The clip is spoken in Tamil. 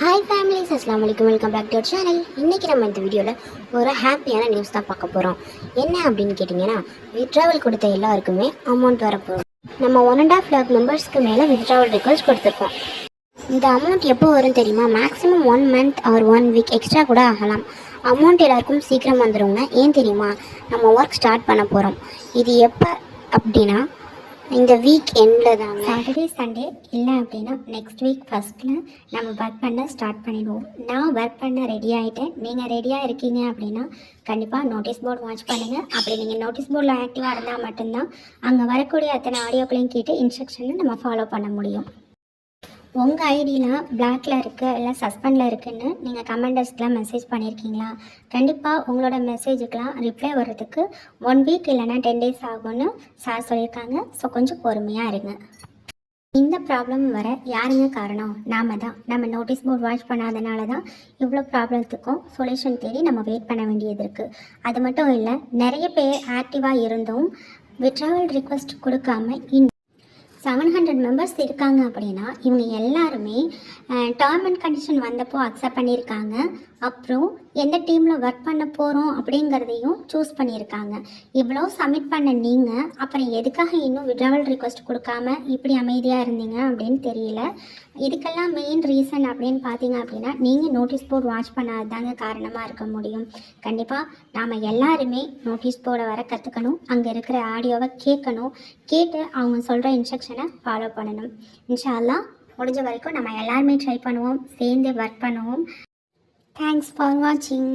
ஹாய் ஃபேமிலிஸ், அஸ்ஸலாமு அலைக்கும். Welcome back to our channel. இன்றைக்கி நம்ம இந்த வீடியோவில் ஒரு ஹாப்பியான நியூஸ் தான் பார்க்க போகிறோம். என்ன அப்படின்னு கேட்டிங்கன்னா, வித்ட்ராவல் கொடுத்த எல்லாருக்குமே அமௌண்ட் வரப்போகும். நம்ம 1.5 lakh மெம்பர்ஸ்க்கு மேலே வித்ட்ராவல் ரிக்வெஸ்ட் கொடுத்துருக்கோம். இந்த அமௌண்ட் எப்போ வரும் தெரியுமா? Maximum 1 month or 1 week extra கூட ஆகலாம். அமௌண்ட் எல்லாருக்கும் சீக்கிரம் வந்துடுங்க. ஏன் தெரியுமா? நம்ம ஒர்க் ஸ்டார்ட் பண்ண போகிறோம். இது எப்போ அப்படின்னா இந்த வீக் எண்டில் தான், சாட்டர்டே சண்டே இல்லை அப்படின்னா நெக்ஸ்ட் வீக் ஃபஸ்ட்டில் நம்ம ஒர்க் பண்ண ஸ்டார்ட் பண்ணிடுவோம். நான் ஒர்க் பண்ண ரெடி ஆகிட்டேன். நீங்கள் ரெடியாக இருக்கீங்க அப்படின்னா கண்டிப்பாக நோட்டீஸ் போர்டு வாட்ச் பண்ணுங்கள். அப்படி நீங்கள் நோட்டீஸ் போர்டில் ஆக்டிவாக இருந்தால் மட்டும்தான் அங்கே வரக்கூடிய அத்தனை ஆடியோக்களையும் கேட்டு இன்ஸ்ட்ரக்ஷனை நம்ம ஃபாலோ பண்ண முடியும். உங்கள் ஐடியெலாம் பிளாக்ல இருக்குது இல்லை சஸ்பெண்டில் இருக்குதுன்னு நீங்கள் கமெண்டர்ஸ்க்கெலாம் மெசேஜ் பண்ணியிருக்கீங்களா? கண்டிப்பாக உங்களோட மெசேஜுக்கெலாம் ரிப்ளை வர்றதுக்கு 1 week இல்லைனா 10 days ஆகும்னு சார் சொல்லியிருக்காங்க. ஸோ கொஞ்சம் பொறுமையாக இருங்க. இந்த ப்ராப்ளம் வர யாருங்க காரணம்? நாம் தான். நம்ம நோட்டீஸ் போர்ட் வாட்ச் பண்ணாதனால தான் இவ்வளோ ப்ராப்ளத்துக்கும் சொல்யூஷன் தேடி நம்ம வெயிட் பண்ண வேண்டியது இருக்குது. அது மட்டும் இல்லை, நிறைய பேர் ஆக்டிவாக இருந்தும் வித்ட்ராவல் ரிக்வெஸ்ட் கொடுக்காம 700 மெம்பர்ஸ் இருக்காங்க அப்படின்னா இவங்க எல்லாருமே டேர்ம் அண்ட் கண்டிஷன் வந்தப்போ அக்செப்ட் பண்ணியிருக்காங்க. அப்புறம் எந்த டீமில் ஒர்க் பண்ண போகிறோம் அப்படிங்கிறதையும் சூஸ் பண்ணியிருக்காங்க. இவ்வளோ சப்மிட் பண்ண நீங்கள் அப்புறம் எதுக்காக இன்னும் வித்ட்ராவல் ரிக்வெஸ்ட் கொடுக்காம இப்படி அமைதியாக இருந்தீங்க அப்படின்னு தெரியல. இதுக்கெல்லாம் மெயின் ரீசன் அப்படின்னு பார்த்தீங்க அப்படின்னா நீங்கள் நோட்டீஸ் போர்டு வாட்ச் பண்ணாததாங்க காரணமாக இருக்க முடியும். கண்டிப்பாக நாம் எல்லாருமே நோட்டீஸ் போர்டை வர கற்றுக்கணும். அங்கே இருக்கிற ஆடியோவை கேட்கணும். கேட்டு அவங்க சொல்கிற இன்ஸ்ட்ரக்ஷனை ஃபாலோ பண்ணணும். இன்ஷா அல்லாஹ் முடிஞ்ச வரைக்கும் நம்ம எல்லாருமே ட்ரை பண்ணுவோம், சேர்ந்து ஒர்க் பண்ணுவோம். தேங்க்ஸ் ஃபார் வாட்சிங்.